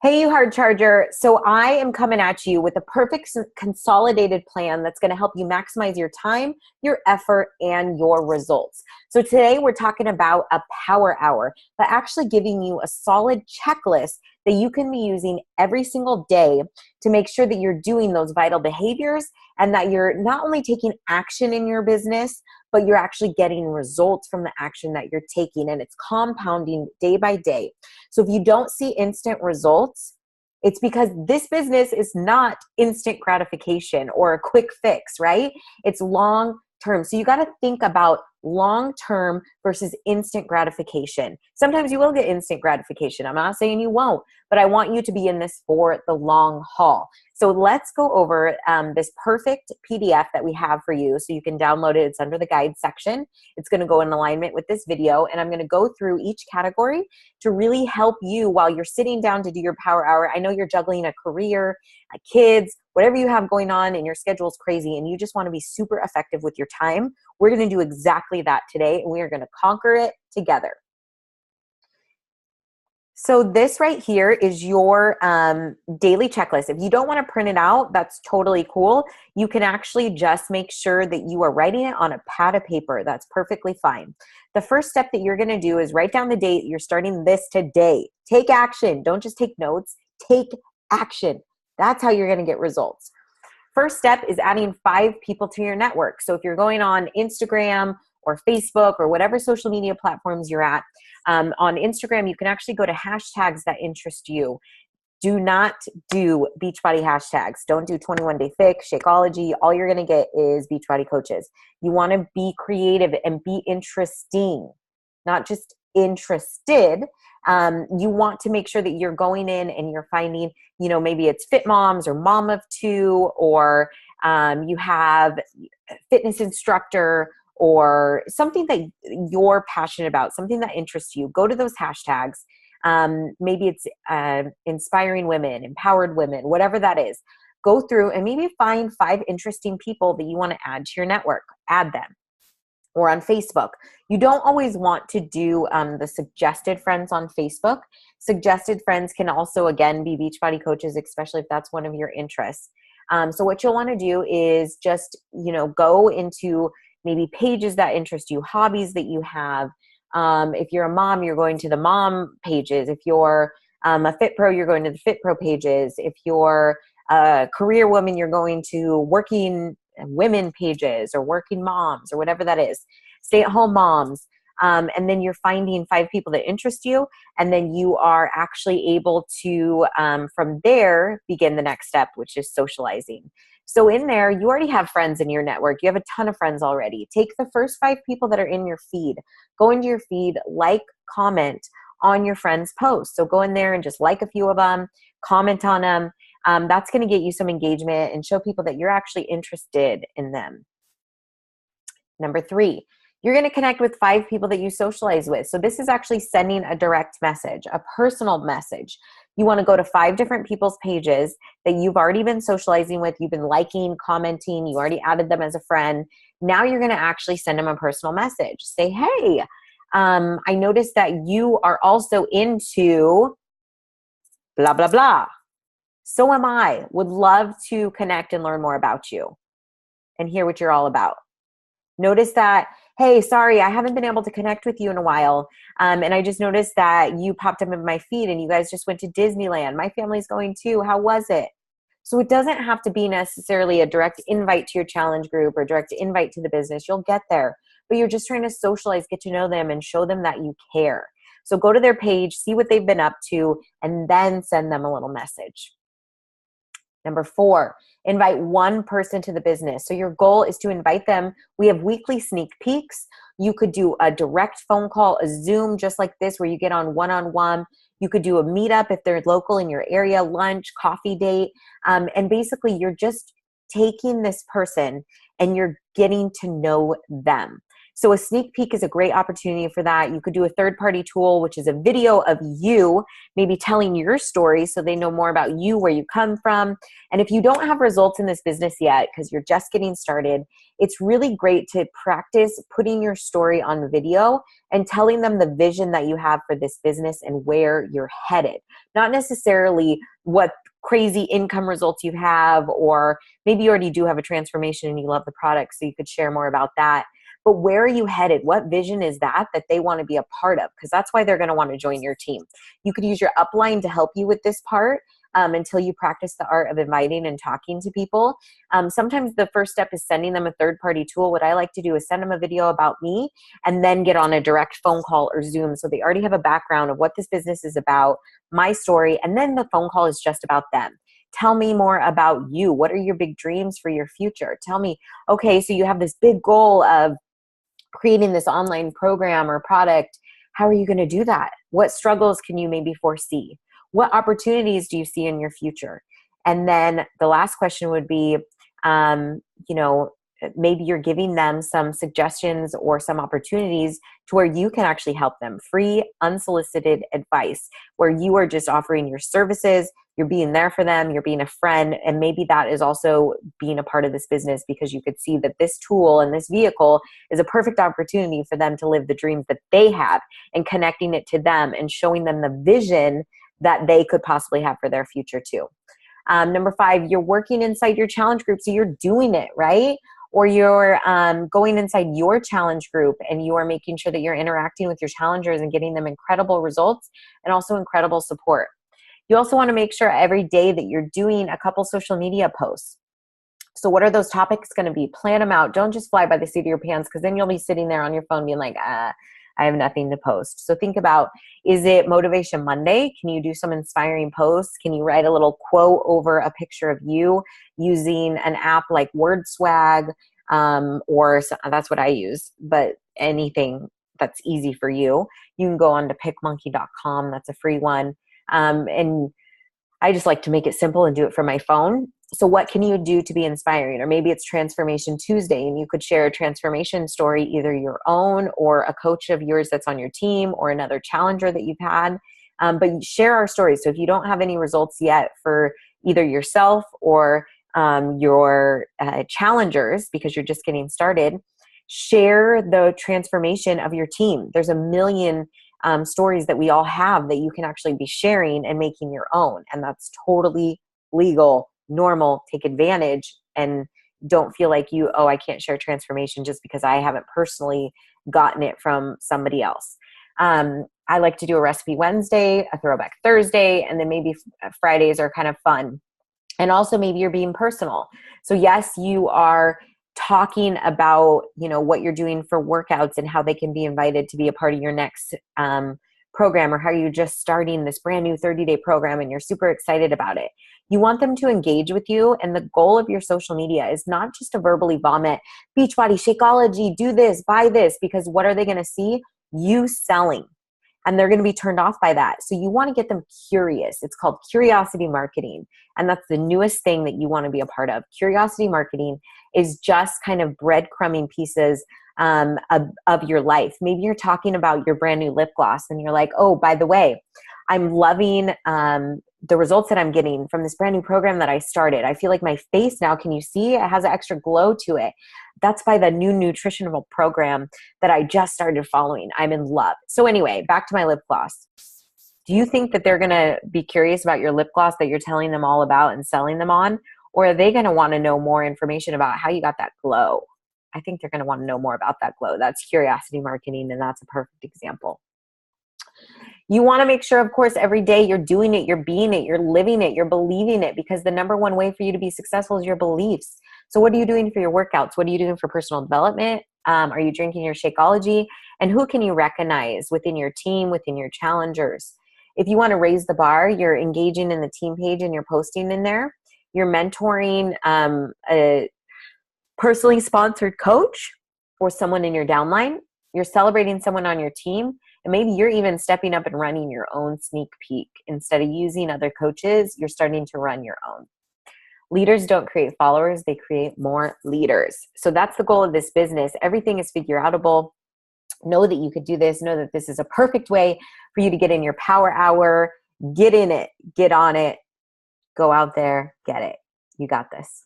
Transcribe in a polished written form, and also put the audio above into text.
Hey, you hard charger. So I am coming at you with a perfect consolidated plan that's going to help you maximize your time, your effort, and your results. So today we're talking about a power hour, but actually giving you a solid checklist that you can be using every single day to make sure that you're doing those vital behaviors and that you're not only taking action in your business, but you're actually getting results from the action that you're taking, and it's compounding day by day. So if you don't see instant results, it's because this business is not instant gratification or a quick fix, right? It's long term. So you got to think about long term versus instant gratification. Sometimes you will get instant gratification. I'm not saying you won't, but I want you to be in this for the long haul. So let's go over this perfect PDF that we have for you so you can download it. It's under the guide section. It's going to go in alignment with this video, and I'm going to go through each category to really help you while you're sitting down to do your power hour. I know you're juggling a career, kids, whatever you have going on, and your schedule is crazy, and you just want to be super effective with your time. We're going to do exactly that today, and we are going to conquer it together. So this right here is your daily checklist. If you don't want to print it out, that's totally cool. You can actually just make sure that you are writing it on a pad of paper. That's perfectly fine. The first step that you're going to do is write down the date. You're starting this today. Take action. Don't just take notes. Take action. That's how you're going to get results. First step is adding 5 people to your network. So if you're going on Instagram or Facebook or whatever social media platforms you're at, on Instagram, you can actually go to hashtags that interest you. Do not do Beachbody hashtags. Don't do 21 Day Fix, Shakeology. All you're going to get is Beachbody coaches. You want to be creative and be interesting, not just interested. You want to make sure that you're going in and you're finding, maybe it's fit moms or mom of 2, or you have fitness instructor, or something that you're passionate about, something that interests you. Go to those hashtags. Maybe it's inspiring women, empowered women, whatever that is. Go through and maybe find 5 interesting people that you want to add to your network. Add them. Or on Facebook. You don't always want to do the suggested friends on Facebook. Suggested friends can also, again, be Beachbody coaches, especially if that's one of your interests. So what you'll want to do is just, go into maybe pages that interest you, hobbies that you have. If you're a mom, you're going to the mom pages. If you're a fit pro, you're going to the fit pro pages. If you're a career woman, you're going to working women pages or working moms or whatever that is. Stay-at-home moms. And then you're finding 5 people that interest you, and then you are actually able to, from there, begin the next step, which is socializing. So in there, you already have friends in your network. You have a ton of friends already. Take the first 5 people that are in your feed. Go into your feed, comment on your friends' posts. So go in there and just like a few of them, comment on them. That's going to get you some engagement and show people that you're actually interested in them. Number 3, you're going to connect with 5 people that you socialize with. So this is actually sending a direct message, a personal message. You want to go to 5 different people's pages that you've already been socializing with. You've been liking, commenting. You already added them as a friend. Now you're going to actually send them a personal message. Say, hey, I noticed that you are also into blah, blah, blah. So am I. Would love to connect and learn more about you and hear what you're all about. Notice that, hey, sorry, I haven't been able to connect with you in a while. And I just noticed that you popped up in my feed and you guys just went to Disneyland. My family's going too. How was it? So it doesn't have to be necessarily a direct invite to your challenge group or direct invite to the business. You'll get there. But you're just trying to socialize, get to know them, and show them that you care. So go to their page, see what they've been up to, and then send them a little message. Number 4, invite 1 person to the business. So your goal is to invite them. We have weekly sneak peeks. You could do a direct phone call, a Zoom just like this where you get on one-on-one. You could do a meetup if they're local in your area, lunch, coffee date. And basically you're just taking this person and you're getting to know them. So a sneak peek is a great opportunity for that. You could do a third-party tool, which is a video of you maybe telling your story so they know more about you, where you come from. And if you don't have results in this business yet, because you're just getting started, it's really great to practice putting your story on video and telling them the vision that you have for this business and where you're headed. Not necessarily what crazy income results you have, or maybe you already do have a transformation and you love the product, so you could share more about that. But where are you headed? What vision is that they want to be a part of? Because that's why they're going to want to join your team. You could use your upline to help you with this part until you practice the art of inviting and talking to people. Sometimes the first step is sending them a third-party tool. What I like to do is send them a video about me and then get on a direct phone call or Zoom, so they already have a background of what this business is about, my story, and then the phone call is just about them. Tell me more about you. What are your big dreams for your future? Tell me, okay, so you have this big goal of creating this online program or product. How are you going to do that? What struggles can you maybe foresee? What opportunities do you see in your future? And then the last question would be, maybe you're giving them some suggestions or some opportunities to where you can actually help them. Free, unsolicited advice, where you are just offering your services, you're being there for them, you're being a friend, and maybe that is also being a part of this business because you could see that this tool and this vehicle is a perfect opportunity for them to live the dreams that they have, and connecting it to them and showing them the vision that they could possibly have for their future too. Number 5, you're working inside your challenge group, so you're doing it, right? Or you're going inside your challenge group and you are making sure that you're interacting with your challengers and getting them incredible results and also incredible support. You also want to make sure every day that you're doing a couple social media posts. So what are those topics going to be? Plan them out. Don't just fly by the seat of your pants, because then you'll be sitting there on your phone being like, I have nothing to post. So think about, is it Motivation Monday? Can you do some inspiring posts? Can you write a little quote over a picture of you using an app like WordSwag? That's what I use, but anything that's easy for you. You can go on to pickmonkey.com. That's a free one. And I just like to make it simple and do it from my phone. So what can you do to be inspiring? Or maybe it's Transformation Tuesday and you could share a transformation story, either your own or a coach of yours that's on your team or another challenger that you've had. But you share our stories. So if you don't have any results yet for either yourself or your challengers, because you're just getting started, share the transformation of your team. There's a million stories that we all have that you can actually be sharing and making your own. And that's totally legal, normal. Take advantage and don't feel like I can't share transformation just because I haven't personally gotten it from somebody else. I like to do a Recipe Wednesday, a Throwback Thursday, and then maybe Fridays are kind of fun. And also maybe you're being personal. So yes, you are talking about, what you're doing for workouts and how they can be invited to be a part of your next program, or how you're just starting this brand new 30-day program and you're super excited about it. You want them to engage with you. And the goal of your social media is not just to verbally vomit, Beachbody, Shakeology, do this, buy this, because what are they going to see? You selling. And they're going to be turned off by that. So you want to get them curious. It's called curiosity marketing. And that's the newest thing that you want to be a part of. Curiosity marketing is just kind of breadcrumbing pieces of your life. Maybe you're talking about your brand new lip gloss and you're like, oh, by the way, I'm loving the results that I'm getting from this brand new program that I started. I feel like my face now, can you see? It has an extra glow to it. That's by the new nutritional program that I just started following. I'm in love. So anyway, back to my lip gloss. Do you think that they're going to be curious about your lip gloss that you're telling them all about and selling them on? Or are they going to want to know more information about how you got that glow? I think they're going to want to know more about that glow. That's curiosity marketing, and that's a perfect example. You want to make sure, of course, every day you're doing it, you're being it, you're living it, you're believing it, because the number one way for you to be successful is your beliefs. So what are you doing for your workouts? What are you doing for personal development? Are you drinking your Shakeology? And who can you recognize within your team, within your challengers? If you want to raise the bar, you're engaging in the team page and you're posting in there. You're mentoring a personally sponsored coach or someone in your downline. You're celebrating someone on your team. And maybe you're even stepping up and running your own sneak peek. Instead of using other coaches, you're starting to run your own. Leaders don't create followers, they create more leaders. So that's the goal of this business. Everything is figure outable. Know that you could do this. Know that this is a perfect way for you to get in your power hour. Get in it, get on it, go out there, get it. You got this.